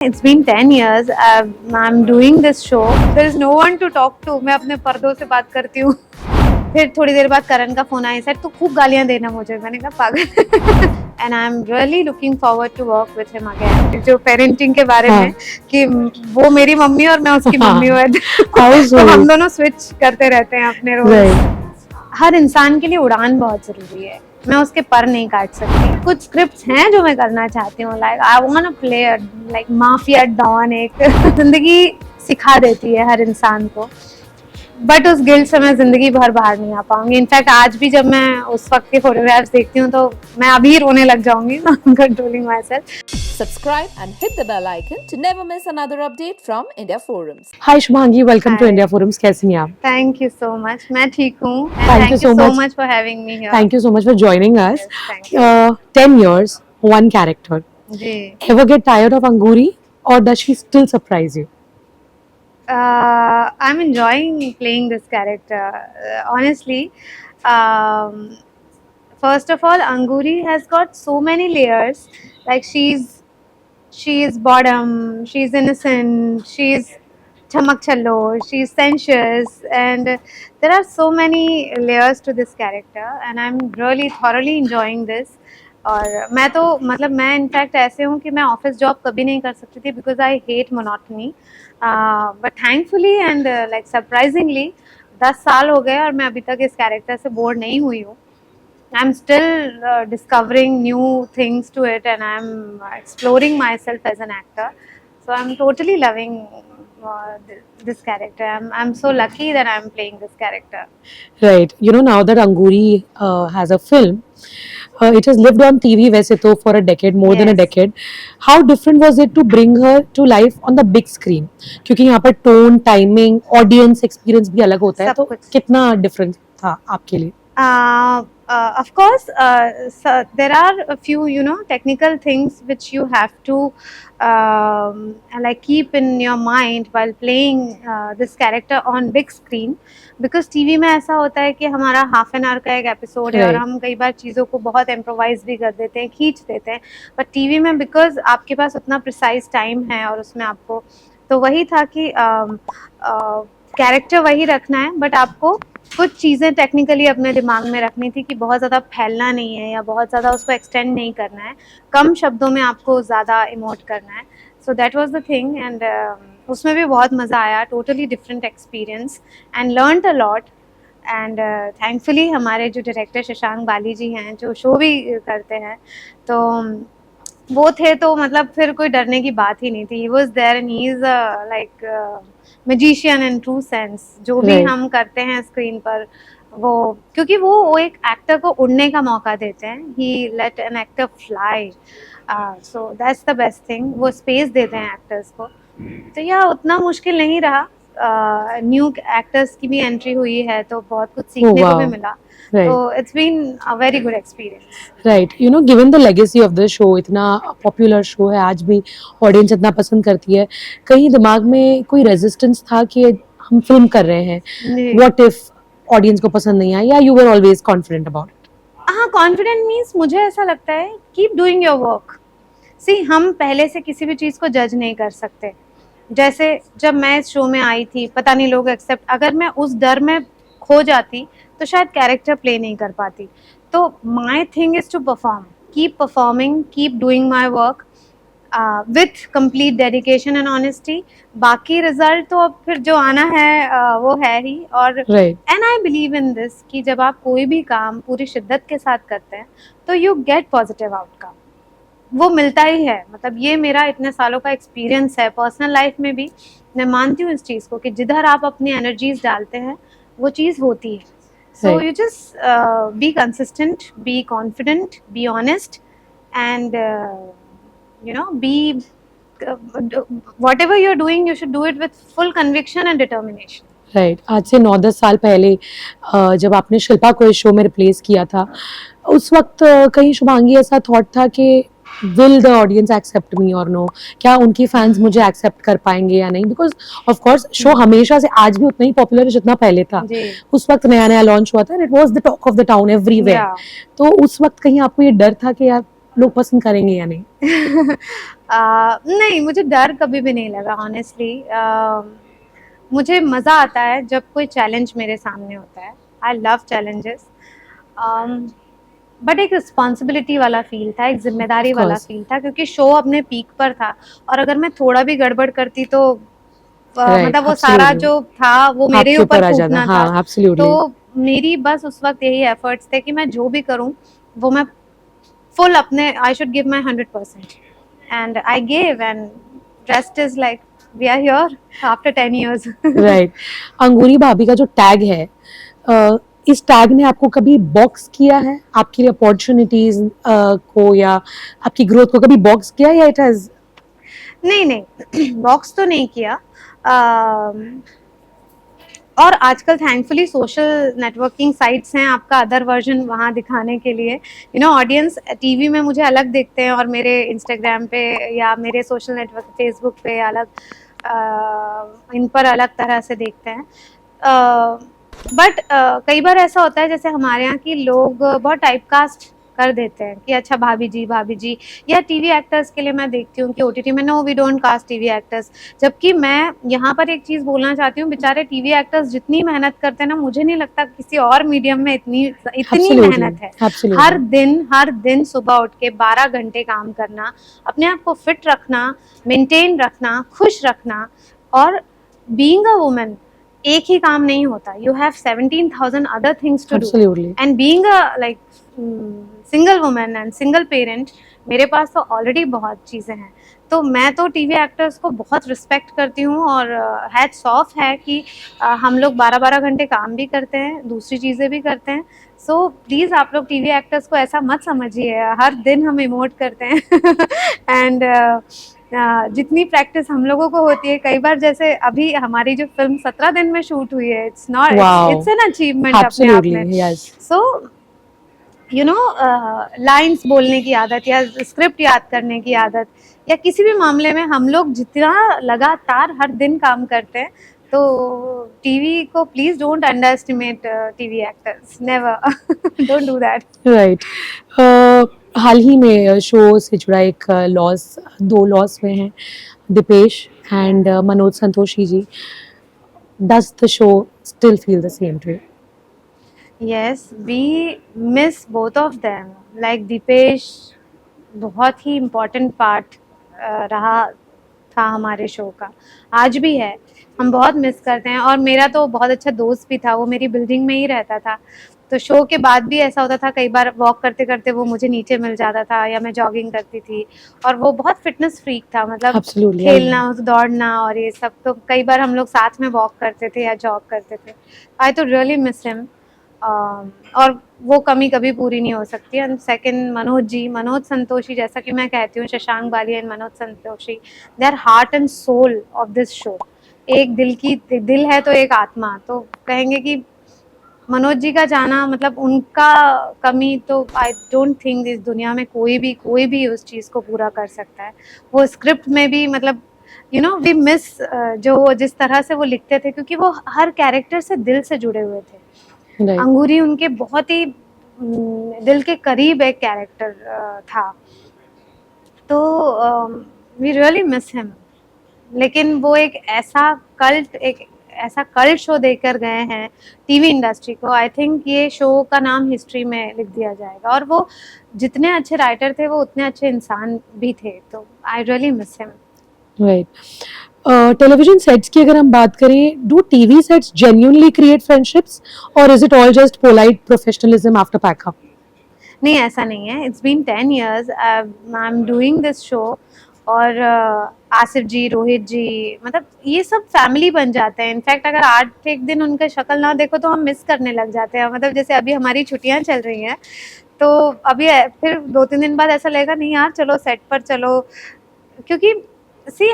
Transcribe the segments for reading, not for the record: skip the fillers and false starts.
It's been 10 years. I'm doing this show. There is no one to talk to. मैं अपने पर्दों से बात करती हूँ. फिर थोड़ी देर बाद करण का फोन आया, सर तू खूब गालियां देना मुझे. मैंने कहा पागल. And I'm really looking forward to work with him again. जो पेरेंटिंग के बारे में कि वो मेरी मम्मी और मैं उसकी मम्मी हूँ. तो हम दोनों स्विच करते रहते हैं अपने रोल. हर इंसान के लिए उड़ान बहुत जरूरी है. मैं उसके पर नहीं काट सकती. कुछ स्क्रिप्ट्स हैं जो मैं करना चाहती हूँ. Like I want to play like mafia don. एक जिंदगी सिखा देती है हर इंसान को, बट उस गिल्ट से मैं जिंदगी भर बाहर नहीं आ पाऊंगी. इनफैक्ट आज भी जब मैं उस वक्त के फोटोग्राफ्स देखती हूँ तो मैं अभी रोने लग जाऊंगी. Controlling my self. Subscribe and hit the bell icon to never miss another update from India Forums. Hi Shubhangi, welcome to India forums. कैसी हैं आप? Thank you so much. मैं ठीक हूँ. Thank you so much for having me here. Thank you so much for joining us. Yes, thank you. 10 years, one character. Ji. Ever get tired of Anguri or does she still surprise you? I'm enjoying playing this character. Honestly, first of all, Anguri has got so many layers. Like she's bottom, she's innocent, she's chamak challo, she's sensuous, and there are so many layers to this character, and I'm really thoroughly enjoying this. और मैं तो मतलब मैं in fact ऐसे हूँ कि मैं office job कभी नहीं कर सकती थी because I hate monotony. But thankfully and like surprisingly 10 साल हो गए और मैं अभी तक इस कैरेक्टर से बोर नहीं हुई हूँ. I am still discovering new things to it and I am exploring myself as an actor. So I'm totally loving this character. I'm so lucky that I'm playing this character. Right. You know, now that Anguri has a film, it has lived on TV वैसे तो for a decade, more than a Yes. decade. How different was it to bring her to life on the big screen? क्योंकि यहाँ पर tone, timing, audience experience भी अलग होता है. सब तो कुछ. कितना different था आपके लिए? Of course, so there are a few, technical things which you have to like keep in your mind while playing this character on big screen, because TV में ऐसा होता है कि हमारा half an hour का एक एपिसोड है और Right. हम कई बार चीज़ों को बहुत इम्प्रोवाइज भी कर देते हैं, खींच देते हैं. बट टीवी में बिकॉज आपके पास उतना प्रिसाइज टाइम है और उसमें आपको तो वही था कि कैरेक्टर वही रखना है, बट आपको कुछ चीज़ें टेक्निकली अपने दिमाग में रखनी थी कि बहुत ज़्यादा फैलना नहीं है या बहुत ज़्यादा उसको एक्सटेंड नहीं करना है, कम शब्दों में आपको ज़्यादा इमोट करना है. So that was the thing and उसमें भी बहुत मज़ा आया. Totally different experience and learned a lot. And thankfully हमारे जो डायरेक्टर शशांक बाली जी हैं जो शो भी करते हैं, तो वो थे तो मतलब फिर कोई डरने की बात ही नहीं थी. He was there and he is like magician in true sense. जो भी Right. हम करते हैं स्क्रीन पर वो क्योंकि वो एक एक्टर को उड़ने का मौका देते हैं. He let an actor fly. So that's the best thing. वो स्पेस देते हैं एक्टर्स को. तो यह उतना मुश्किल नहीं रहा. न्यू एक्टर्स की भी एंट्री हुई है तो बहुत कुछ सीखने को भी wow. मिला. Right. तो it's been a very good experience. Right. You know, given the legacy of the show, इतना पॉपुलर शो है, आज भी ऑडियंस इतना पसंद करती है, कहीं दिमाग में कोई रेजिस्टेंस था कि हम फिल्म कर रहे हैं, व्हाट इफ ऑडियंस को पसंद नहीं आया, या you were always confident about it? हाँ, कॉन्फिडेंट मीन्स मुझे ऐसा लगता है कीप डूइंग योर वर्क. सी हम पहले से किसी भी चीज़ को जज नहीं कर सकते. जैसे जब मैं इस शो में आई थी, पता नहीं लोग एक्सेप्ट, अगर मैं उस डर में खो जाती तो शायद कैरेक्टर प्ले नहीं कर पाती. तो my thing is to perform, keep performing, keep doing my work with complete dedication and honesty. बाकी रिजल्ट तो अब फिर जो आना है वो है ही. और right. And I believe in this कि जब आप कोई भी काम पूरी शिद्दत के साथ करते हैं तो यू गेट पॉजिटिव आउटकम. वो मिलता ही है. मतलब ये मेरा इतने सालों का एक्सपीरियंस है. पर्सनल लाइफ में भी मैं मानती हूँ इस चीज़ को कि जिधर आप अपनी एनर्जीज डालते हैं वो चीज़ होती है. So Right. You just be consistent, be confident, be honest, and be whatever you're doing you should do it with full conviction and determination. Right. आज से 9-10 साल पहले जब आपने शिल्पा को इस शो में रिप्लेस किया था, उस वक्त कहीं शुभांगी ऐसा थॉट था कि विल द ऑडियंस एक्सेप्ट मी और नो, क्या उनकी फैंस मुझे एक्सेप्ट कर पाएंगे या नहीं? बिकॉज ऑफ कोर्स शो हमेशा से आज भी उतना ही पॉपुलर है जितना पहले था. जी. उस वक्त नया नया लॉन्च हुआ था, it was the talk of the town everywhere. Yeah. तो उस वक्त कहीं आपको ये डर था कि यार लोग पसंद करेंगे या नहीं? नहीं, मुझे डर कभी भी नहीं लगा ऑनेस्टली। मुझे मज़ा आता है जब कोई चैलेंज मेरे सामने होता है। I love challenges. बट एक रिस्पॉन्सिबिलिटी वाला फील था, एक जिम्मेदारी Of वाला course. फील था, क्योंकि शो अपने पीक पर था और अगर मैं थोड़ा भी गड़बड़ करती तो Right, मतलब वो सारा absolutely. जो था वो मेरे आपके ऊपर ऊपर आ जाता, फूटना था। हाँ, absolutely. तो मेरी बस उस वक्त यही एफर्ट्स थे कि मैं जो भी करूं वो मैं फुल अपने, I should give my 100%, and I gave, and rest is like we are here after 10 years। Right. Angoori bhabhi का जो टैग है, इस टैग ने आपको कभी बॉक्स किया है आपकी अपॉर्चुनिटीज को, या आपकी ग्रोथ को कभी बॉक्स किया, या इट हैज? नहीं नहीं, बॉक्स तो नहीं किया। और आजकल थैंकफुली सोशल नेटवर्किंग साइट्स हैं आपका अदर वर्जन वहाँ दिखाने के लिए। यू नो, ऑडियंस टीवी में मुझे अलग देखते हैं और मेरे इंस्टाग्राम पे या मेरे सोशल नेटवर्क फेसबुक पे अलग, इन पर अलग तरह से देखते हैं। बट कई बार ऐसा होता है जैसे हमारे यहाँ की लोग बहुत टाइपकास्ट कर देते हैं कि अच्छा भाभी जी, या टीवी एक्टर्स के लिए मैं देखती हूँ कि ओटीटी में no we don't cast TV actors. जबकि मैं यहाँ पर एक चीज़ बोलना चाहती हूँ, बेचारे टीवी एक्टर्स जितनी मेहनत करते हैं ना, मुझे नहीं लगता किसी और मीडियम में इतनी इतनी एब्सोल्युटली, मेहनत है। एब्सोल्युटली। हर दिन सुबह उठ के 12 घंटे काम करना, अपने आप को फिट रखना, मेंटेन रखना, खुश रखना। और बीइंग अ वुमन एक ही काम नहीं होता, you have 17,000 other things to do. Absolutely. And being a like single woman and single parent, मेरे पास तो ऑलरेडी बहुत चीज़ें हैं। तो मैं तो टीवी एक्टर्स को बहुत रिस्पेक्ट करती हूँ और हैट्स ऑफ है कि हम लोग 12-12 घंटे काम भी करते हैं, दूसरी चीज़ें भी करते हैं। सो प्लीज़ आप लोग टीवी एक्टर्स को ऐसा मत समझिए, हर दिन हम इमोट करते हैं। एंड जितनी प्रैक्टिस हम लोगों को होती है, कई बार जैसे अभी हमारी जो फिल्म 17 दिन में शूट हुई है, it's not, it's wow, an achievement अपने आप में। Absolutely, yes. So you know, lines बोलने की आदत या स्क्रिप्ट याद करने की आदत या किसी भी मामले में हम लोग जितना लगातार हर दिन काम करते हैं, तो टीवी को please don't underestimate TV actors, never. Don't do that. Right. हाल ही में शो से जुड़ा एक लॉस, 2 लॉस हुए हैं, Deepesh and Manoj Santoshi ji. Does the show still feel the same to you? Yes, we miss both of them. Like Deepesh बहुत ही इम्पोर्टेंट पार्ट रहा था हमारे शो का, आज भी है। हम बहुत मिस करते हैं और मेरा तो बहुत अच्छा दोस्त भी था, वो मेरी बिल्डिंग में ही रहता था। तो शो के बाद भी ऐसा होता था, कई बार वॉक करते करते वो मुझे नीचे मिल जाता था या मैं जॉगिंग करती थी। और वो बहुत फिटनेस फ्रीक था, मतलब एब्सोल्युटली, खेलना, दौड़ना और ये सब। तो कई बार हम लोग साथ में वॉक करते थे या जॉग करते थे। आई तो रियली मिस हिम। और वो कमी कभी पूरी नहीं हो सकती। एंड सेकंड, मनोज संतोषी, जैसा कि मैं कहती हूँ, Shashank Baliya and Manoj Santoshi, they are heart and soul of this show. एक दिल है तो एक आत्मा। तो कहेंगे कि मनोज जी का जाना, मतलब उनका कमी तो आई डोंट थिंक इस दुनिया में कोई भी उस चीज़ को पूरा कर सकता है। वो स्क्रिप्ट में भी, मतलब यू नो, वी मिस जो जिस तरह से वो लिखते थे, क्योंकि वो हर कैरेक्टर से दिल से जुड़े हुए थे। राइट। अंगूरी उनके बहुत ही दिल के करीब एक कैरेक्टर था। तो वी रियली मिस हिम। लेकिन वो एक ऐसा कल्ट शो देकर गए हैं टीवी इंडस्ट्री को। आई थिंक ये शो का नाम हिस्ट्री में लिख दिया जाएगा। और वो जितने अच्छे राइटर थे, वो उतने अच्छे इंसान भी थे। तो I really miss him. Right. Television sets की अगर हम बात करें, do TV sets genuinely create friendships, और is it all just polite professionalism after pack up? नहीं, ऐसा नहीं है। It's been 10 years I am doing this show. और आसिफ जी, रोहित जी, मतलब ये सब फैमिली बन जाते हैं। इनफैक्ट अगर 8 एक दिन उनका शक्ल ना देखो तो हम मिस करने लग जाते हैं। मतलब जैसे अभी हमारी छुट्टियां चल रही हैं, तो अभी फिर 2-3 दिन बाद ऐसा लगेगा, नहीं यार चलो सेट पर चलो। क्योंकि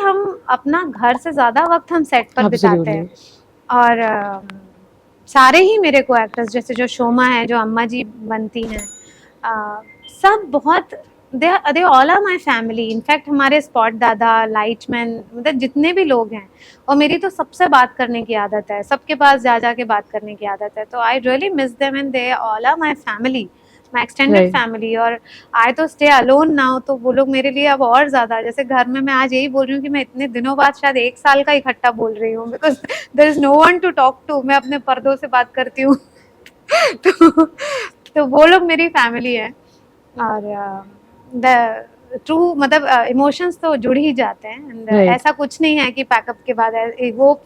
हम अपना घर से ज़्यादा वक्त हम सेट पर बिताते हैं। और सारे ही मेरे को एक्टर्स, जैसे जो शोमा है, जो अम्मा जी बनती हैं, सब बहुत, they all are my family. In fact हमारे स्पॉट दादा, लाइटमैन, मतलब जितने भी लोग हैं, और मेरी तो सबसे बात करने की आदत है, सबके पास जा के बात करने की आदत है। तो I really miss them and they all are my family. My extended Right. Family, और आई तो स्टे अलोन नाउ, तो वो लोग मेरे लिए अब और ज़्यादा, जैसे घर में मैं आज यही बोल रही हूँ कि मैं इतने दिनों बाद शायद 1 साल का इकट्ठा बोल रही हूँ, because there is no one to talk to, मैं अपने पर्दों से बात करती हूँ। तो वो लोग मेरी फैमिली है, और द ट्रू मतलब इमोशंस तो जुड़ ही जाते हैं, and, Right. ऐसा कुछ नहीं है कि पैकअप के बाद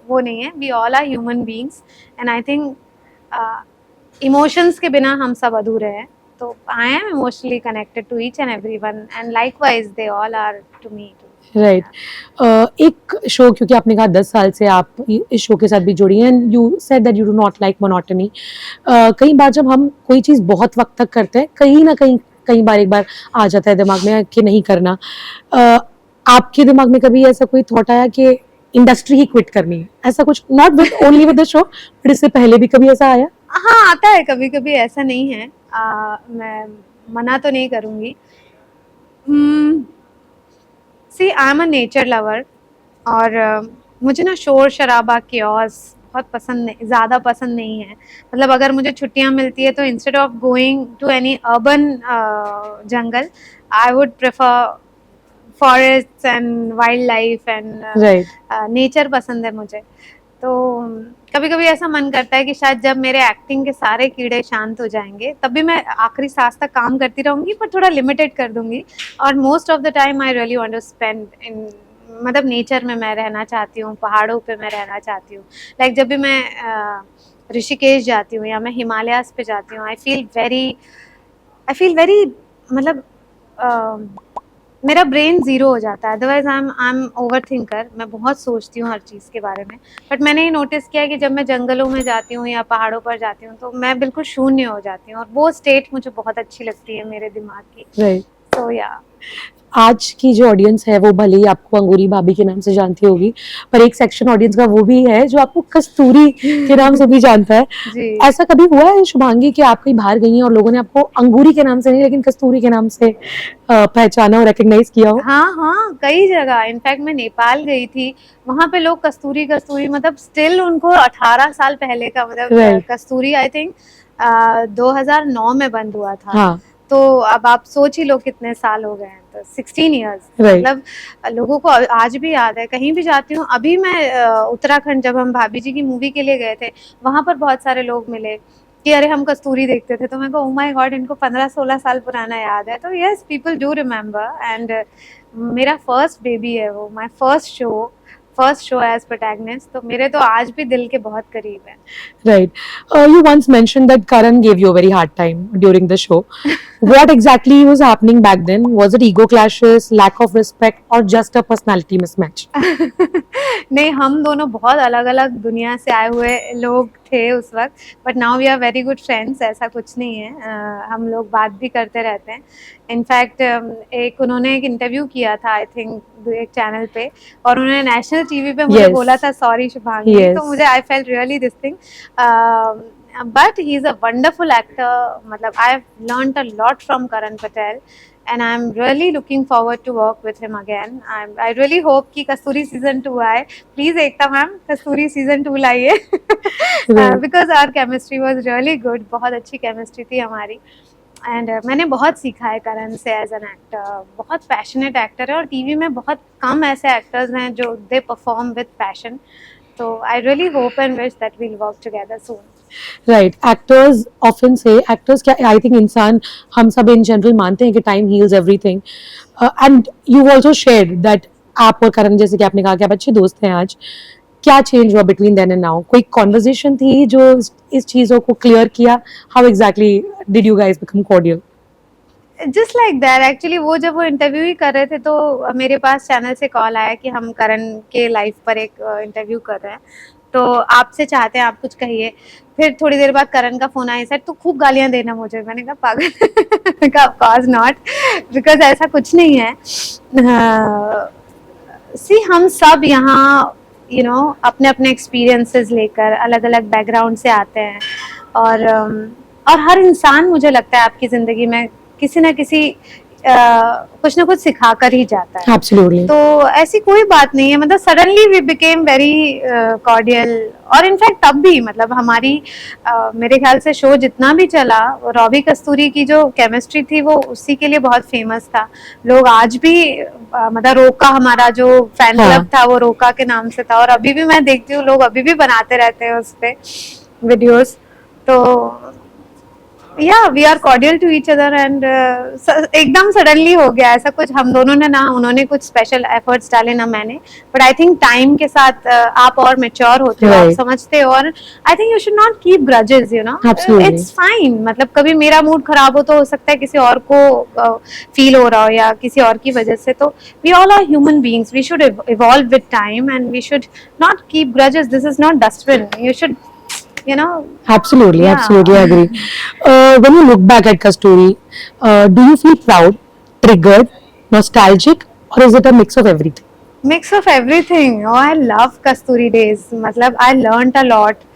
वो नहीं है, we all are human beings, and I think emotions के बिना हम सब अधूरे हैं, तो I am emotionally connected to each and everyone, and likewise they all are to me too. Right. एक शो, क्योंकि आपने कहा 10 साल से आप इस शो के साथ भी जुड़ी हैं, and you said that you do not like monotony. कई बार जब हम कोई चीज़ बहुत वक्त तक करते हैं, कहीं ना कई बार एक बार आ जाता है दिमाग में कि नहीं करना। आपके दिमाग में कभी ऐसा कोई थॉट आया कि इंडस्ट्री ही क्विट करनी है, ऐसा कुछ? Not with only with the show, but इससे पहले भी कभी ऐसा आया? हाँ, आता है कभी कभी, ऐसा नहीं है, मैं मना तो नहीं करूँगी। See I am a nature lover, और मुझे ना शोर शराबा केओस बहुत पसंद नहीं, ज़्यादा पसंद नहीं है। मतलब अगर मुझे छुट्टियाँ मिलती है तो instead of going to any urban jungle, I would prefer forest and wildlife and right. Nature पसंद है मुझे। तो कभी कभी ऐसा मन करता है कि शायद जब मेरे एक्टिंग के सारे कीड़े शांत हो जाएंगे तब भी मैं आखिरी सांस तक काम करती रहूंगी, पर थोड़ा लिमिटेड कर दूंगी, और most of the time I really want to spend in, मतलब नेचर में मैं रहना चाहती हूँ, पहाड़ों पे मैं रहना चाहती हूँ। लाइक जब भी मैं ऋषिकेश जाती हूँ या मैं हिमालयास पे जाती हूँ, आई फील वेरी मतलब मेरा ब्रेन ज़ीरो हो जाता है। Otherwise I am over thinker, मैं बहुत सोचती हूँ हर चीज़ के बारे में। बट मैंने ये नोटिस किया है कि जब मैं जंगलों में जाती हूँ या पहाड़ों पर जाती हूँ तो मैं बिल्कुल शून्य हो जाती हूँ, और वो स्टेट मुझे बहुत अच्छी लगती है मेरे दिमाग की। राइट। सो या आज की जो ऑडियंस है वो भले ही आपको अंगूरी भाभी के नाम से जानती होगी, पर एक सेक्शन ऑडियंस का वो भी है जो आपको कस्तूरी के नाम से भी जानता है। जी। ऐसा कभी हुआ है शुभांगी कि आप कहीं बाहर गई हैं और लोगों ने आपको अंगूरी के नाम से नहीं लेकिन कस्तूरी के नाम से पहचाना और रिकग्नाइज किया हो? हाँ हाँ, कई जगह। इनफैक्ट मैं नेपाल गई थी, वहाँ पे लोग कस्तूरी कस्तूरी, मतलब स्टिल उनको 18 साल पहले का, मतलब Right. कस्तूरी आई थिंक 2009 में बंद हुआ था। हाँ। तो अब आप सोच ही लो कितने साल हो गए हैं, तो 16 इयर्स। Right. मतलब लोगों को आज भी याद है। कहीं भी जाती हूँ, अभी मैं उत्तराखंड जब हम भाभी जी की मूवी के लिए गए थे, वहाँ पर बहुत सारे लोग मिले कि अरे हम कस्तूरी देखते थे, तो मैं कहा ओ माय गॉड, इनको 15-16 साल पुराना याद है। तो yes, people do remember, and मेरा फर्स्ट बेबी है वो, my first show as protagonist, तो मेरे तो आज भी दिल के बहुत करीब है। Right. You once mentioned that Karan gave you a very hard time during the show. What exactly was happening back then? Was it ego clashes, lack of respect, or just a personality mismatch? नहीं, हम दोनों बहुत अलग अलग दुनिया से आए हुए लोग थे उस वक्त, but now we are very good friends. ऐसा कुछ नहीं है, हम लोग बात भी करते रहते हैं। इनफैक्ट उन्होंने एक इंटरव्यू किया था आई थिंक एक चैनल पे, और उन्होंने नेशनल टीवी पे मुझे Yes. बोला था सॉरी शुभांगी। Yes. तो मुझे I felt really this thing, but he is a wonderful actor. मतलब I have learned a lot from Karan Patel, and I'm really looking forward to work with him again. I really hope कि कस्तूरी season 2 आए। Please Ekta ma'am, Kasturi season 2 लाइए। Because our chemistry was really good, बहुत अच्छी chemistry थी हमारी, and मैंने बहुत सीखा है करण से एज एन एक्टर। बहुत पैशनेट एक्टर है, और टीवी में बहुत कम ऐसे एक्टर्स हैं जो दे परफॉर्म विद पैशन। तो I really hope and wish that we'll work together soon. Right. Actors often say, actors क्या, I think इंसान, हम सब in general मानते हैं कि time heals everything. And you've also shared that आप और करण, जैसे कि आपने कहा कि आप अच्छे दोस्त हैं आज, क्या चेंज हुआ between then and now? कोई conversation थी जो इस चीज़ों को clear किया? How exactly did you guys become cordial? Just like that actually. वो जब वो इंटरव्यू ही कर रहे थे तो मेरे पास चैनल से कॉल आया कि हम करण के लाइफ पर एक इंटरव्यू कर रहे हैं, तो आपसे चाहते हैं आप कुछ कहिए। फिर थोड़ी देर बाद करण का फोन आया, सर तू खूब गालियां देना मुझे। मैंने कहा पागल। कहा ऑफ कोर्स नॉट, बिकॉज ऐसा कुछ नहीं है। सी हम सब यहाँ अपने अपने एक्सपीरियंसेस लेकर अलग अलग बैकग्राउंड से आते हैं, और हर इंसान मुझे लगता है आपकी ज़िंदगी में किसी न किसी कुछ ना कुछ सिखा कर ही जाता है। एब्सोल्युटली। तो ऐसी कोई बात नहीं है, मतलब suddenly we became very cordial. और इनफैक्ट तब भी मतलब हमारी मेरे ख्याल से शो जितना भी चला, रॉबी कस्तूरी की जो केमिस्ट्री थी वो उसी के लिए बहुत फेमस था। लोग आज भी मतलब रोका, हमारा जो फैन हाँ। क्लब था वो रोका के नाम से था, और अभी भी मैं देखती हूँ लोग अभी भी बनाते रहते हैं उस पे वीडियोस। तो yeah we are cordial to each other and एकदम सडनली हो गया ऐसा कुछ। हम दोनों ने ना, उन्होंने कुछ स्पेशल एफर्ट्स डाले ना मैंने, बट आई थिंक टाइम के साथ आप और मेच्योर होते हो, आप Right. समझते हो। और I think you should not keep grudges, you know, Absolutely. It's fine. मतलब कभी मेरा मूड खराब हो तो हो सकता है किसी और को फील हो रहा हो या किसी और की वजह से, तो we all are human beings, we should evolve with time and we should not keep grudges. This is not dustbin, you should, you know. Absolutely, Yeah. absolutely agree. When you look back at Kasturi, do you feel proud, triggered, nostalgic, or is it a mix of everything? Mix of everything. Oh, I love Kasturi days. मतलब I learnt a lot.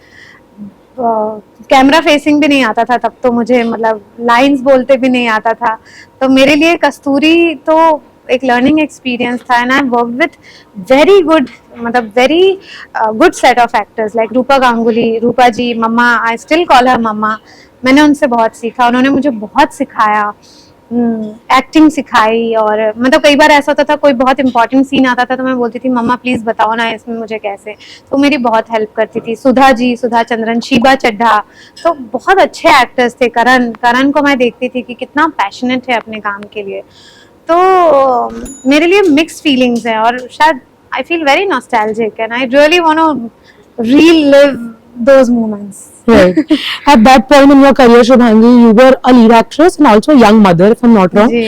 Camera facing भी नहीं आता था तब तो मुझे, मतलब lines बोलते भी नहीं आता था। तो मेरे लिए कस्तूरी तो एक लर्निंग एक्सपीरियंस था। And I work with very good, मतलब very good set of actors like Rupa Ganguly, Rupa ji, mamma, I still call her mamma. मैंने उनसे बहुत सीखा, उन्होंने मुझे बहुत सिखाया, एक्टिंग सिखाई। और मतलब कई बार ऐसा होता था कोई बहुत इंपॉर्टेंट सीन आता था तो मैं बोलती थी मम्मा प्लीज बताओ ना इसमें मुझे कैसे, तो मेरी बहुत हेल्प करती थी। सुधा जी, सुधा चंद्रन, शीबा चड्ढा, तो बहुत अच्छे एक्टर्स थे। करण को मैं देखती थी कि कितना पैशनेट है अपने काम के लिए। तो मेरे लिए मिक्स्ड फीलिंग्स है, और शायद I feel very nostalgic and I really want to relive those moments. Right. At that point in your career, Shubhangi, you were a lead actress and also a young mother, if I'm not wrong. जी।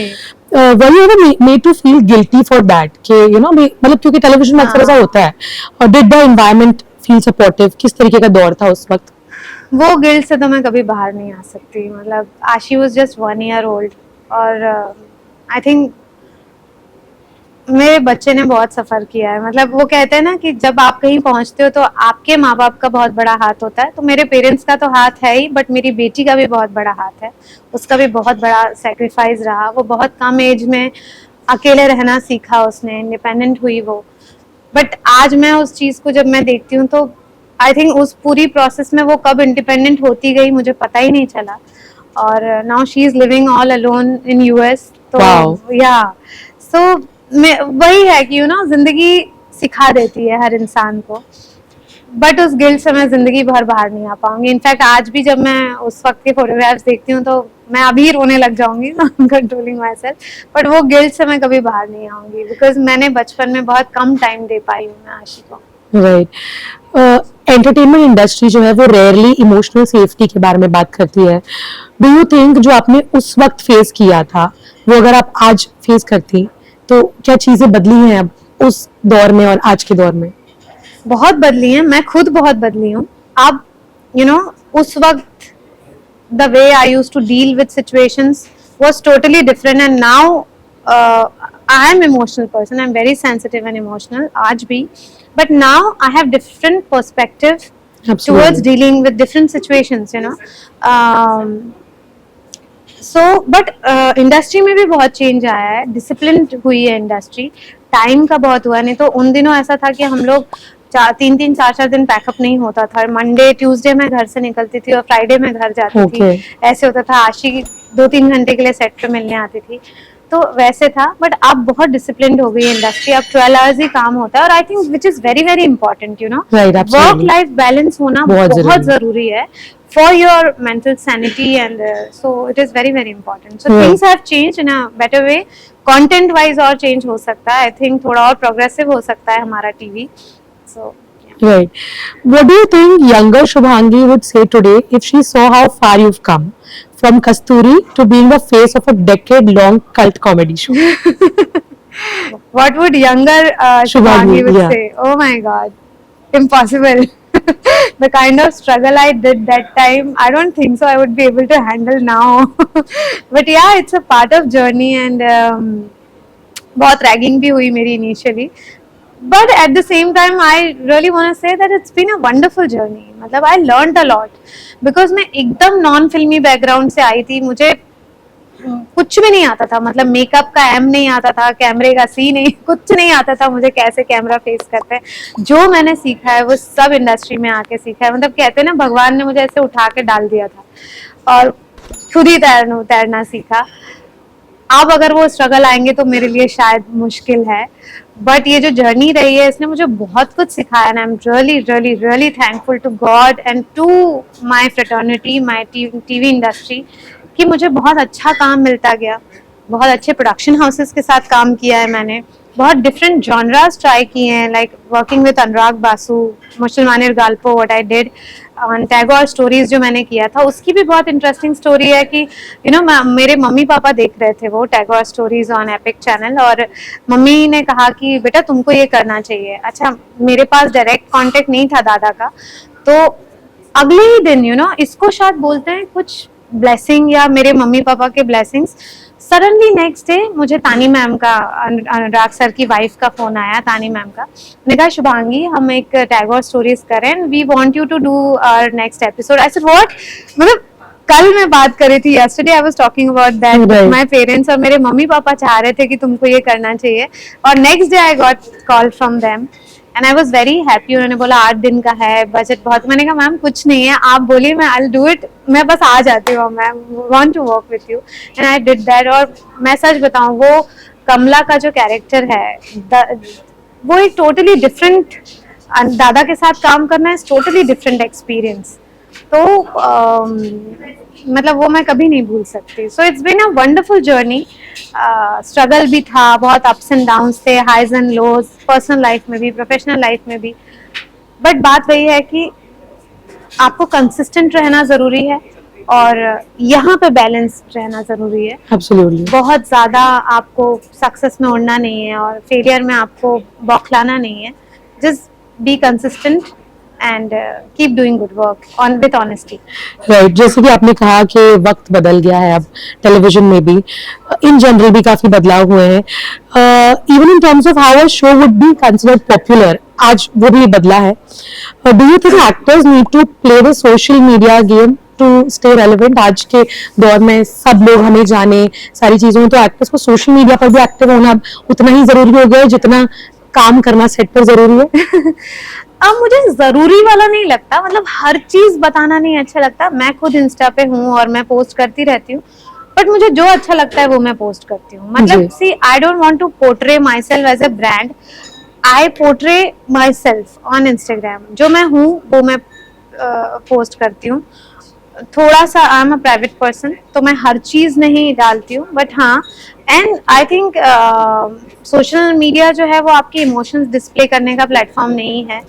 Were you ever made to feel guilty for that? कि you know, मतलब क्योंकि television में अक्सर हाँ। ऐसा होता है। और did the environment feel supportive? किस तरीके का दौर था उस वक्त? वो गिल्ट से तो मैं कभी बाहर नहीं आ सकती। मतलब आशी वॉज जस्ट 1 year old, और आई थिंक मेरे बच्चे ने बहुत सफर किया है। मतलब वो कहते हैं ना कि जब आप कहीं पहुंचते हो तो आपके माँ बाप का बहुत बड़ा हाथ होता है। तो मेरे पेरेंट्स का तो हाथ है ही, बट मेरी बेटी का भी बहुत बड़ा हाथ है। उसका भी बहुत बड़ा सेक्रीफाइस रहा। वो बहुत कम एज में अकेले रहना सीखा उसने, इंडिपेंडेंट हुई वो। बट आज मैं उस चीज को जब मैं देखती हूँ तो आई थिंक उस पूरी प्रोसेस में वो कब इंडिपेंडेंट होती गई मुझे पता ही नहीं चला। और now she is living all alone in US. तो Wow. या सो वही है कि जिंदगी सिखा देती है हर इंसान को, बट उस गिल्ट से मैं जिंदगी भर बाहर नहीं आ पाऊंगी। इनफैक्ट आज भी जब मैं उस वक्त के फोटोग्राफ्स देखती हूँ तो मैं अभी रोने लग जाऊंगी, कंट्रोलिंग माई सेल्फ। बट वो गिल्ट से मैं कभी बाहर नहीं आऊंगी, बिकॉज मैंने बचपन में बहुत कम टाइम दे पाई हूँ मैं आशी को। राइट। एंटरटेनमेंट इंडस्ट्री जो है वो रेयरली इमोशनल सेफ्टी के बारे में बात करती है। डू यू थिंक जो आपने उस वक्त फेस किया था वो अगर आप आज फेस करती तो क्या चीजें बदली हैं अब उस दौर में और आज के दौर में? बहुत बदली है, मैं खुद बहुत बदली हूँ। अब उस वक्त the way I used to deal with situations was totally different, and now I am emotional person. I'm very sensitive and emotional आज भी, but now I have different perspective towards dealing with different situations, so but industry में भी बहुत change आया है, discipline हुई है industry, time का बहुत हुआ। नहीं तो उन दिनों ऐसा था कि हम लोग 3-4 दिन पैकअप नहीं होता था। मंडे ट्यूसडे में घर से निकलती थी और फ्राइडे में घर जाती थी। ऐसे होता था। आशी 2-3 घंटे के लिए सेट पे मिलने आती थी, तो वैसे था। बट अब बहुत डिसिप्लिन हो गई है इंडस्ट्री। अब 12 आवर्स ही काम होता है, और I think which is very very important, work life balance होना बहुत जरूरी है for your mental sanity, and so it is very very important. So things have changed in a better way. Content wise और change हो सकता है, I think थोड़ा और progressive हो सकता है हमारा TV. So right. What do you think younger Shubhangi would say today if she saw how far you've come from Kasturi to being the face of a decade-long cult comedy show? what would younger Shubhangi would say? Oh my God, impossible. The kind of struggle I did that time, I don't think so I would be able to handle now. But yeah, it's a part of journey, and बहुत ragging भी हुई मेरी initially. But at the same time, I really want to say that it's been a wonderful journey. मतलब I learned a lot, because मैं एकदम non-filmy background से आई थी। मुझे कुछ भी नहीं आता था, मतलब मेकअप का एम नहीं आता था, कैमरे का सी नहीं, कुछ नहीं आता था मुझे कैसे कैमरा फेस करते हैं। जो मैंने सीखा है वो सब इंडस्ट्री में आके सीखा है। मतलब कहते हैं ना, भगवान ने मुझे ऐसे उठा के डाल दिया था और खुद ही तैरना सीखा। अब अगर वो स्ट्रगल आएंगे तो मेरे लिए शायद मुश्किल है, बट ये जो जर्नी रही है इसने मुझे बहुत कुछ सिखाया। And I am really really really thankful to God and to my fraternity, my TV industry, कि मुझे बहुत अच्छा काम मिलता गया। बहुत अच्छे प्रोडक्शन हाउसेस के साथ काम किया है मैंने, बहुत डिफरेंट जॉनरास ट्राई किए हैं, like working with Anurag Basu, Musalmaner Galpo, what I did on Tagore stories जो मैंने किया था, उसकी भी बहुत इंटरेस्टिंग स्टोरी है कि मेरे मम्मी पापा देख रहे थे वो Tagore stories on epic channel, और मम्मी ने कहा कि बेटा तुमको ये करना चाहिए। अच्छा, मेरे पास डायरेक्ट कांटेक्ट नहीं था दादा का, तो अगले ही दिन इसको शायद बोलते हैं कुछ ब्लेसिंग, या मेरे मम्मी पापा के ब्लेसिंग्स, सडनली नेक्स्ट डे मुझे तानी मैम का, अनुराग सर की वाइफ का फोन आया, तानी मैम का। मैंने कहा शुभांगी हम एक टैगोर स्टोरीज करें, we want you to do our next episode. I said what, मतलब कल मैं बात कर रही थी, yesterday I was talking about that with my parents, और मेरे मम्मी पापा चाह रहे थे कि तुमको ये करना चाहिए, और next day I got call from them and I was very happy. उन्होंने बोला 8 दिन का है, बजट बहुत। मैंने कहा मैम कुछ नहीं है, आप बोलिए, मैं आई विल डू इट, मैं बस आ जाती हूँ, मैं want to work with you, and I did that. और मैं सच बताऊँ, वो कमला का जो कैरेक्टर है वो एक टोटली डिफरेंट, दादा के साथ काम करना इज टोटली डिफरेंट एक्सपीरियंस। तो मतलब वो मैं कभी नहीं भूल सकती। So it's been a wonderful journey. Struggle भी था, बहुत अप्स एंड डाउन्स थे, highs and lows, personal life में भी, प्रोफेशनल लाइफ में भी। बट बात वही है कि आपको कंसिस्टेंट रहना जरूरी है, और यहाँ पे बैलेंस रहना जरूरी है। एब्सोल्युटली। बहुत ज्यादा आपको सक्सेस में उड़ना नहीं है और फेलियर में आपको बौखलाना नहीं है। Just be consistent and keep doing good work on with honesty. Right, जैसे कि आपने कहा कि वक्त बदल गया है, अब टेलीविजन में भी इन जनरल भी काफी बदलाव हुए हैं, even in terms of how a show would be considered popular, आज वो भी बदला है। Do you think actors need to play the social media game to stay relevant? आज के दौर में सब लोग हमें जाने सारी चीजों में, तो एक्टर्स को सोशल मीडिया पर भी एक्टिव होना अब उतना ही जरूरी हो गया है जितना काम करना सेट पर जरूरी है? अब मुझे जरूरी वाला नहीं लगता, मतलब हर चीज बताना नहीं अच्छा लगता। मैं खुद इंस्टा पे हूँ और मैं पोस्ट करती रहती हूँ, बट मुझे जो अच्छा लगता है वो मैं पोस्ट करती हूँ। मतलब see, I don't want to portray myself as a brand, I portray myself on Instagram. जो मैं हूँ वो मैं पोस्ट करती हूँ। थोड़ा सा आई एम अ प्राइवेट पर्सन, तो मैं हर चीज नहीं डालती हूँ, बट हाँ, and I think social media जो है वो आपके इमोशंस डिस्प्ले करने का प्लेटफॉर्म नहीं है।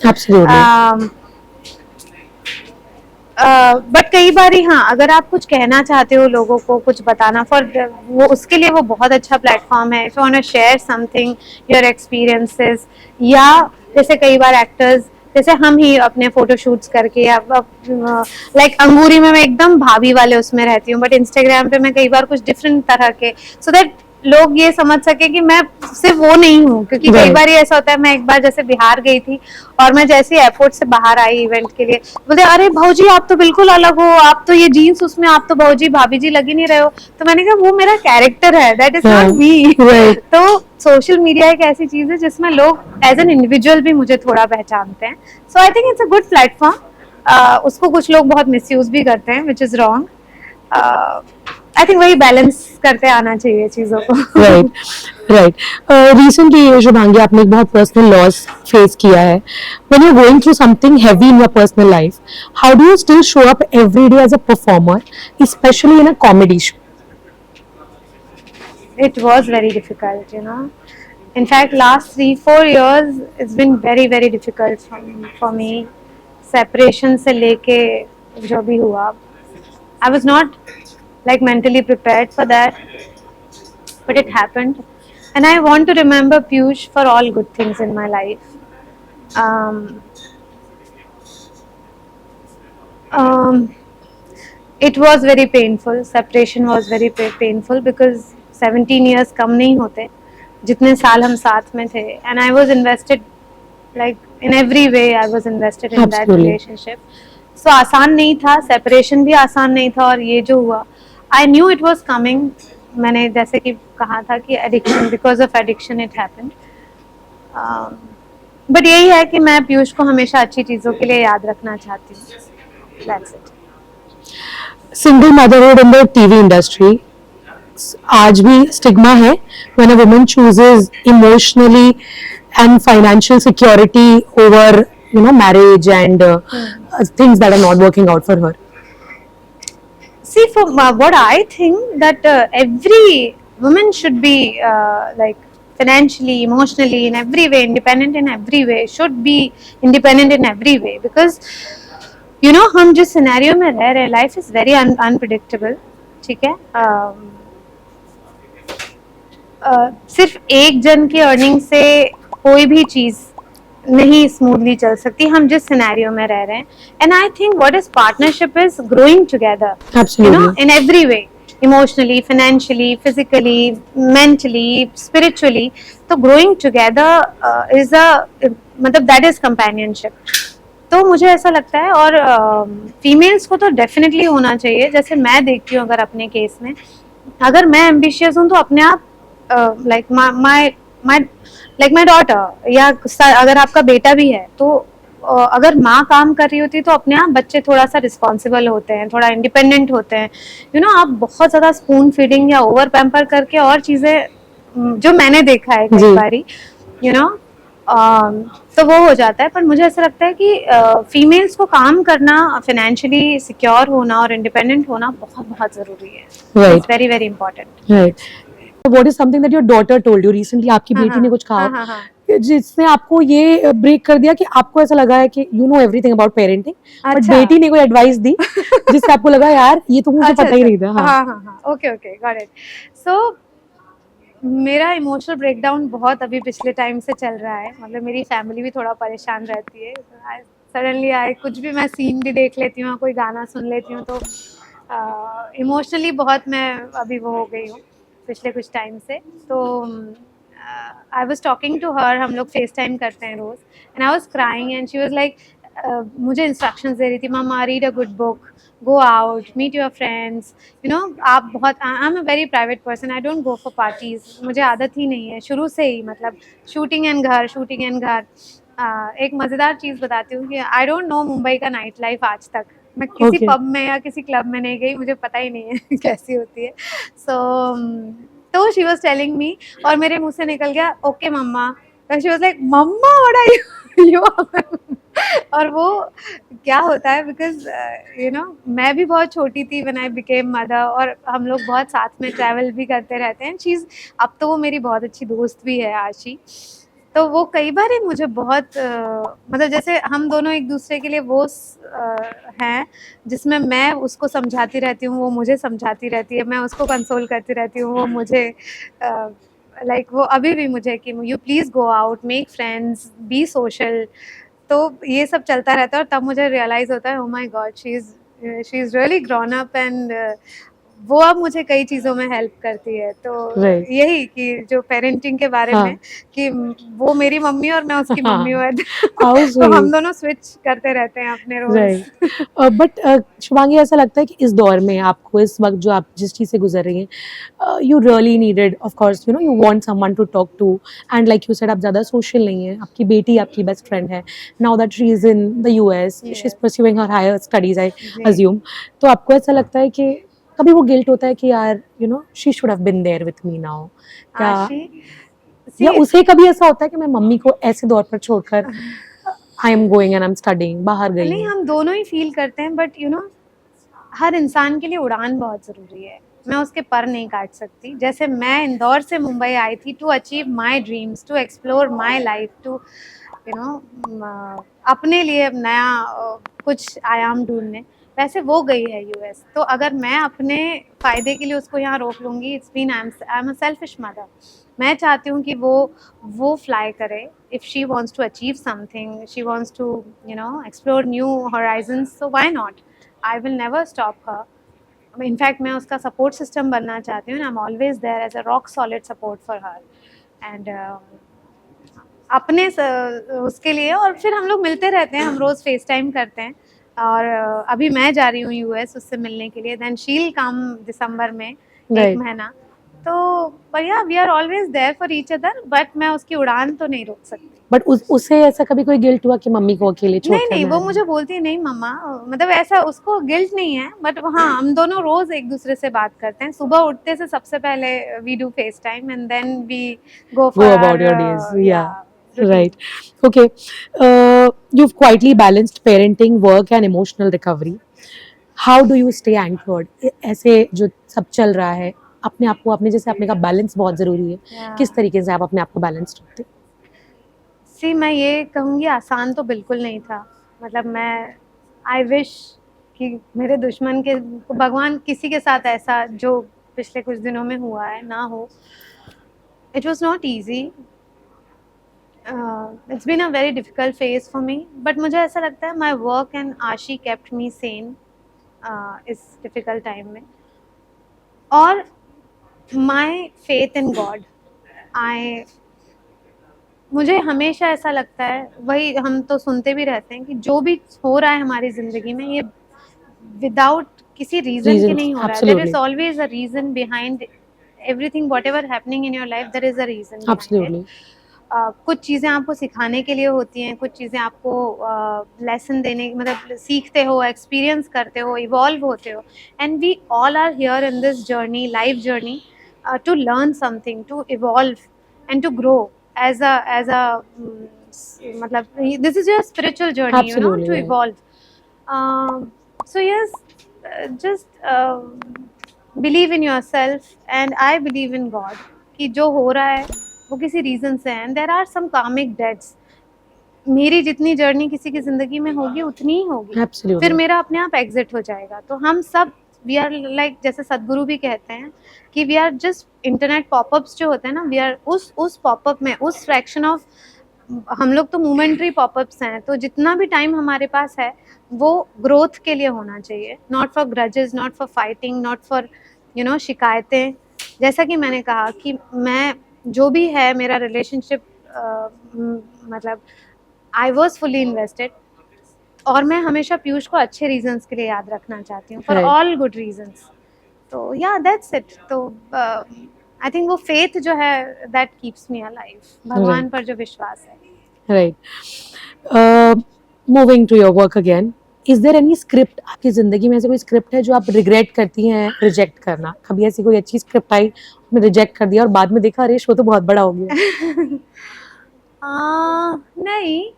बट कई बार हाँ, अगर आप कुछ कहना चाहते हो, लोगों को कुछ बताना, फॉर वो उसके लिए वो बहुत अच्छा प्लेटफॉर्म है। If you want to share something, your experiences, या जैसे कई बार एक्टर्स, जैसे हम ही अपने फोटो शूट्स करके, या लाइक अंगूरी में मैं एकदम भाभी वाले उसमें रहती हूँ, बट इंस्टाग्राम पे मैं कई बार कुछ डिफरेंट तरह के, सो दैट लोग ये समझ सके कि मैं सिर्फ वो नहीं हूँ। क्योंकि कई बार ऐसा होता है, मैं एक बार जैसे बिहार गई थी और मैं जैसे एयरपोर्ट से बाहर आई इवेंट के लिए, बोलते अरे भाऊजी आप तो बिल्कुल अलग हो, आप तो ये जीन्स उसमें, आप तो भाऊजी भाभी जी लगी नहीं रहे हो। तो मैंने कहा वो मेरा कैरेक्टर है, दैट इज नॉट मी। तो सोशल मीडिया एक ऐसी चीज है जिसमें लोग एज एन इंडिविजुअल भी मुझे थोड़ा पहचानते हैं। So I think it's a good platform. उसको कुछ लोग बहुत मिसयूज भी करते हैं, which is wrong. I think वही बैलेंस करते आना चाहिए चीजों को। Right right. रिसेंटली शुभांगी, आपने एक बहुत पर्सनल लॉस फेस किया है। When you are going through something heavy in your personal life, how do you still show up every day as a performer, specially in a comedy show? It was very difficult, you know. In fact, last 3-4 years, it's been very, very difficult for me. Separation से लेके जो भी हुआ, I was not like mentally prepared for that, but it happened. And I want to remember Piyush for all good things in my life. Um, it was very painful. Separation was very painful because 17 years कम नहीं होते जितने साल हम साथ में थे, and I was invested, like in every way I was invested in that relationship. So आसान नहीं था, separation भी आसान नहीं था, और ये जो हुआ I knew it was coming, मैंने जैसे कि कहा था कि addiction, because of addiction it happened. But यही है कि मैं पीयूष को हमेशा अच्छी चीज़ों के लिए याद रखना चाहती हूँ। That's it. Single motherhood in the TV industry, आज भी स्टिग्मा है when a woman chooses emotionally and financial security over, you know, marriage and things that are not working out for her. See, for what I think that every woman should be like financially, emotionally, in every way, independent in every way, should be independent in every way, because you know हम जिस scenario में रह रहे हैं, life is very unpredictable, ठीक है। सिर्फ एक जन की अर्निंग से कोई भी चीज नहीं स्मूथली चल सकती, हम जिस सिनेरियो में रह रहे हैं। And I think what is partnership is growing together, you know, in every way, emotionally, financially, physically, mentally, spiritually. तो ग्रोइंग टुगेदर इज अ, मतलब दैट इज कंपेनियनशिप। तो मुझे ऐसा लगता है, और फीमेल्स को तो डेफिनेटली होना चाहिए। जैसे मैं देखती हूँ अगर अपने केस में, अगर मैं एम्बिशियस हूँ तो अपने आप लाइक माई डॉटर, या अगर आपका बेटा भी है तो अगर माँ काम कर रही होती तो अपने आप बच्चे थोड़ा सा रिस्पॉन्सिबल होते हैं, थोड़ा इंडिपेंडेंट होते हैं। यू नो, आप बहुत ज़्यादा स्पून फीडिंग या ओवर पैम्पर करके और चीज़ें, जो मैंने देखा है कई बारी, यू नो, तो वो हो जाता है। पर मुझे ऐसा लगता है कि फीमेल्स को काम करना, फाइनेंशियली सिक्योर होना और इंडिपेंडेंट होना बहुत बहुत ज़रूरी है। It's very very important. Right. What is something that your daughter told you recently? आपकी बेटी ने कुछ कहा जिसने आपको ये ब्रेक कर दिया कि आपको ऐसा लगा है कि you know everything about parenting, but बेटी ने कोई एडवाइस दी जिससे आपको लगा यार ये तो मुझे पता ही नहीं था। हाँ, ओके ओके, गॉट इट। सो मेरा इमोशनल ब्रेकडाउन बहुत अभी पिछले टाइम से चल रहा है। मतलब मेरी फैमिली भी थोड़ा परेशान रहती है। सडनली कुछ भी मैं सीन भी देख लेती हूँ, कोई गाना सुन लेती हूँ, तो इमोशनली बहुत मैं अभी वो हो गई हूँ पिछले कुछ टाइम से। तो I was talking to her, हम लोग फेस टाइम करते हैं रोज़, and I was crying and she was like, मुझे इंस्ट्रक्शंस दे रही थी, mamma read a good book, go out, meet your friends, you know, आप बहुत, I'm a very private person, I don't go for parties, मुझे आदत ही नहीं है शुरू से ही। मतलब शूटिंग एंड घर, शूटिंग एंड घर। एक मज़ेदार चीज़ बताती हूँ कि आई डोंट नो मुंबई का नाइट लाइफ आज तक। मैं किसी पब में या किसी क्लब में नहीं गई, मुझे पता ही नहीं है कैसी होती है। तो शी वॉज टेलिंग मी, और मेरे मुँह से निकल गया okay mamma. She was like mamma what are you और वो क्या होता है, बिकॉज यू नो मैं भी बहुत छोटी थी व्हेन आई बिकेम मदर, और हम लोग बहुत साथ में ट्रैवल भी करते रहते हैं। चीज़ अब तो वो मेरी बहुत अच्छी दोस्त भी है आशी। तो वो कई बार ही मुझे बहुत मतलब जैसे हम दोनों एक दूसरे के लिए वो हैं जिसमें मैं उसको समझाती रहती हूँ, वो मुझे समझाती रहती है, मैं उसको कंसोल करती रहती हूँ, वो मुझे लाइक वो अभी भी मुझे कि you please go out, make friends, be social. तो ये सब चलता रहता है, और तब मुझे रियलाइज़ होता है, oh my God, she is really grown up, and वो अब मुझे कई चीज़ों में हेल्प करती है। तो यही कि जो पेरेंटिंग के बारे में, कि वो मेरी मम्मी और मैं उसकी मम्मी हूँ, तो हम दोनों स्विच करते रहते हैं अपने रोल्स। बट शुभांगी, ऐसा लगता है कि इस दौर में आपको, इस वक्त जो आप जिस चीज़ से गुजर रही हैं, you really needed, of course you know, you want someone to talk to, and like you said आप ज़्यादा सोशल नहीं है, आपकी बेटी आपकी बेस्ट फ्रेंड है, now that she is in the US, she is pursuing her higher studies, I assume. तो आपको ऐसा लगता है कि कभी वो गिल्ट होता है कि यार you know she should have been there with me now, क्या या उसे कभी ऐसा होता है कि मैं मम्मी को ऐसे दौर पर छोड़कर I am going and I M studying, बाहर गई? नहीं, हम दोनों ही फील करते हैं, बट यू नो हर इंसान के लिए उड़ान बहुत ज़रूरी है। मैं उसके पर नहीं काट सकती। जैसे मैं इंदौर से मुंबई आई थी to achieve my dreams, to explore my life, to you know अपने लिए नया कुछ आयाम ढूंढने, वैसे वो गई है US। तो अगर मैं अपने फ़ायदे के लिए उसको यहाँ रोक लूँगी, it's mean I am a selfish mother. मैं चाहती हूँ कि वो फ्लाई करे। If she wants to achieve something, she wants to you know explore new horizons, so why not, I will never stop her. In fact मैं उसका support system बनना चाहती हूँ, I am always there as a rock solid support for her. And अपने उसके लिए, और फिर हम लोग मिलते रहते हैं, हम रोज़ फेस टाइम करते हैं। और अभी मैं जा रही हूँ US उससे मिलने के लिए, देन शील कम दिसंबर में, एक महीना। तो पर yeah we are always there for each other, but मैं उसकी उड़ान तो नहीं रोक सकती। बट उससे ऐसा कभी कोई गिल्ट हुआ कि मम्मी को अकेले छोड़ नहीं कर नहीं, मैं वो आई हूँ? मुझे बोलती है नहीं मम्मा, मतलब ऐसा उसको गिल्ट नहीं है, बट हाँ हम दोनों रोज एक दूसरे से बात करते हैं। सुबह उठते से सबसे पहले we do FaceTime and then we go Go for about your days. Our Yeah. Right. Okay. You've quietly balanced parenting, work, and emotional recovery. How do you stay anchored? ऐसे जो सब चल रहा है, अपने आप को अपने जैसे अपने का बैलेंस बहुत जरूरी है। Yeah. किस तरीके से आप अपने आप को बैलेंस रखते हैं? सी मैं ये कहूँगी आसान तो बिल्कुल नहीं था। मतलब मैं आई विश कि मेरे दुश्मन के भगवान किसी के साथ ऐसा जो पिछले कुछ दिनों में हुआ है ना हो। It was not easy, it's been a very difficult phase for me, but मुझे ऐसा लगता है my work and Ashi kept me sane इस डिफिकल्ट टाइम में, और माई फेथ इन गॉड। आई मुझे हमेशा ऐसा लगता है, वही हम तो सुनते भी रहते हैं कि जो भी हो रहा है हमारी जिंदगी में ये विदाउट किसी रीजन के Reason, नहीं हो रहा है। There is absolutely, always a reason behind everything, whatever happening in your life there is a reason behind it. absolutely. कुछ चीज़ें आपको सिखाने के लिए होती हैं, कुछ चीज़ें आपको लेसन देने, मतलब सीखते हो, एक्सपीरियंस करते हो, इवॉल्व होते हो। And we all are here in this journey, life journey, to learn something, to evolve and to grow as a मतलब this is your spiritual journey, you know, Absolutely to right. Evolve. So yes, just believe in yourself and I believe in God कि जो हो रहा है वो किसी reason से है। एंड देर आर सम कार्मिक डेट्स। मेरी जितनी जर्नी किसी की जिंदगी में होगी उतनी ही होगी, फिर Absolutely. मेरा अपने आप एग्जिट हो जाएगा। तो हम सब वी आर लाइक, जैसे सदगुरु भी कहते हैं कि we are just internet popups जो होते हैं ना, वी आर उस पॉपअप में, उस फ्रैक्शन ऑफ, हम लोग तो मोमेंट्री पॉपअप्स हैं। तो जितना भी टाइम हमारे पास है वो ग्रोथ के लिए होना चाहिए, not for grudges, not for fighting, not for you know शिकायतें। जैसा कि मैंने कहा कि मैं जो भी है मेरा रिलेशनशिप, मतलब आई वॉज फुली इन्वेस्टेड, और मैं हमेशा पीयूष को अच्छे रीजंस के लिए याद रखना चाहती हूँ, for Right. All good reasons. तो या दैट्स इट। तो आई थिंक वो फेथ जो है दैट कीप्स मी अलाइव, भगवान Right. पर जो विश्वास है। Right. Moving to your work again, is there any script आपकी जिंदगी में ऐसे कोई स्क्रिप्ट है जो आप रिग्रेट करती हैं रिजेक्ट करना? कभी ऐसी कोई अच्छी स्क्रिप्ट आई, आपने रिजेक्ट कर दिया और बाद में देखा अरे शो तो बहुत बड़ा हो गया? नहीं,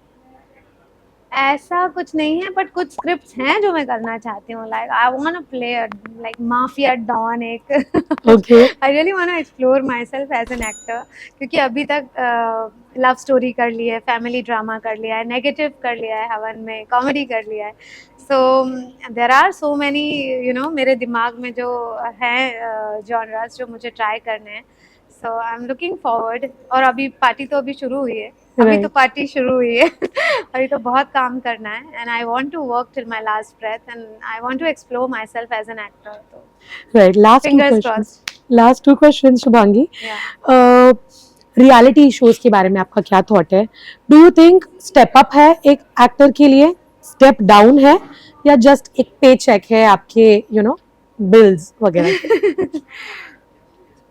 ऐसा कुछ नहीं है, बट कुछ स्क्रिप्ट्स हैं जो मैं करना चाहती हूँ। Like I want to play like mafia don एक Okay. I really want to explore myself as an actor, क्योंकि अभी तक लव स्टोरी कर ली है, फैमिली ड्रामा कर लिया है, नेगेटिव कर लिया है, हवन में कॉमेडी कर लिया है। So there are so many you know मेरे दिमाग में जो हैं जॉनरास जो मुझे ट्राई करने हैं। So I am looking forward. और अभी पार्टी तो अभी शुरू हुई है, अभी तो Right. पार्टी शुरू हुई है अभी तो बहुत काम करना है, and I want to work till my last breath, and I want to explore myself as an actor. तो Right. Last two Fingers questions. Last two questions, Shubhangi. या रियलिटी शोज के बारे में आपका क्या थॉट है? Do you think step up है एक एक्टर के लिए, स्टेप डाउन है, या जस्ट एक पे चेक है आपके यू नो बिल्स वगैरह के?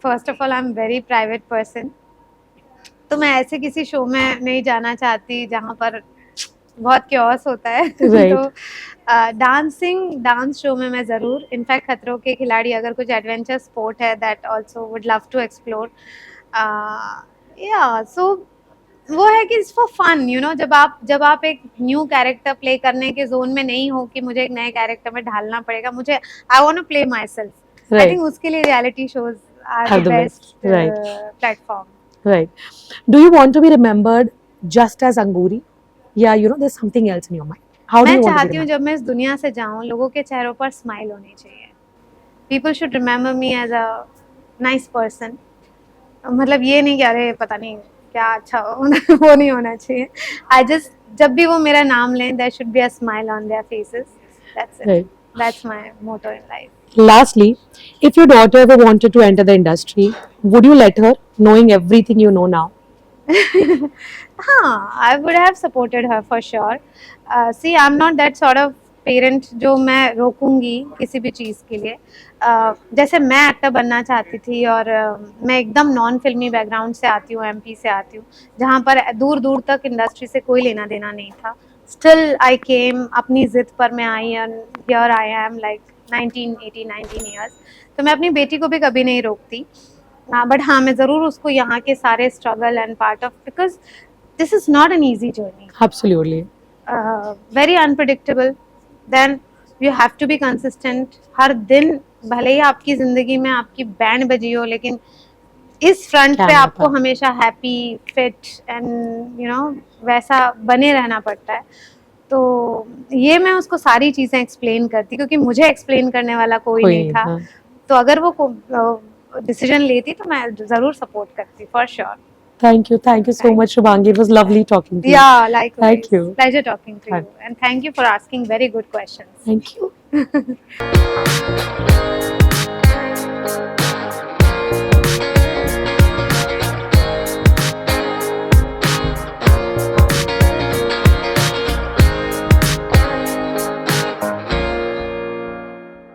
First of all I am very private person, तो मैं ऐसे किसी शो में नहीं जाना चाहती जहाँ पर बहुत क्योस होता है Right. तो डांस शो में मैं ज़रूर, इनफैक्ट खतरों के खिलाड़ी अगर कुछ एडवेंचर स्पोर्ट है that also would love to explore. या सो वो है कि it's for fun, you know, जब आप एक न्यू कैरेक्टर प्ले करने के जोन में नहीं हो कि मुझे एक नए कैरेक्टर में ढालना पड़ेगा, मुझे I want to play myself. I Right. Think उसके लिए reality shows are Are the the best. Best Right. Platform. Right. Do you want to be remembered just as Anguri? Yeah, you know, there's something else in your mind. How do मैं you want to be चाहती हूँ remembered? जब मैं इस दुनिया से जाऊँ लोगों के चेहरों पर स्माइल होनी चाहिए। People should remember me as a nice person. मतलब ये नहीं कि अरे पता नहीं क्या अच्छा वो नहीं होना चाहिए। आई जस्ट जब भी वो मेरा नाम लें there should be a smile on their faces. That's it, Right. That's my motto in life. Lastly, if your daughter ever wanted to enter the industry, would you let her, knowing everything you know now? हाँ, I would have supported her for sure. See, I'm not that sort of parent जो मैं रोकूंगी किसी भी चीज़ के लिए, जैसे मैं actor बनना चाहती थी और मैं एकदम नॉन फिल्मी बैकग्राउंड से आती हूँ, एमपी से आती हूँ, जहाँ पर दूर दूर तक इंडस्ट्री से कोई लेना देना नहीं था। स्टिल आई केम, अपनी जिद पर मैं आई and here I am like 19 years. तो मैं अपनी बेटी को भी कभी नहीं रोकती, बट हाँ मैं ज़रूर उसको यहाँ के सारे struggle and part of, because this is not an easy journey, Absolutely. Very unpredictable, then you have to be consistent. हर दिन भले ही आपकी ज़िंदगी में आपकी बैंड बजी हो, लेकिन इस फ्रंट पे क्या आपको होता? हमेशा happy, fit and you know वैसा बने रहना पड़ता है। तो ये मैं उसको सारी चीज़ें एक्सप्लेन करती, क्योंकि मुझे एक्सप्लेन करने वाला कोई नहीं था। हाँ. तो अगर वो डिसीजन लेती तो मैं ज़रूर सपोर्ट करती, for sure. Thank you so much, Shubhangi. It was lovely talking to you. Yeah, likewise. Thank you. Pleasure talking to Thank- you, and thank you for asking very good questions. Thank you.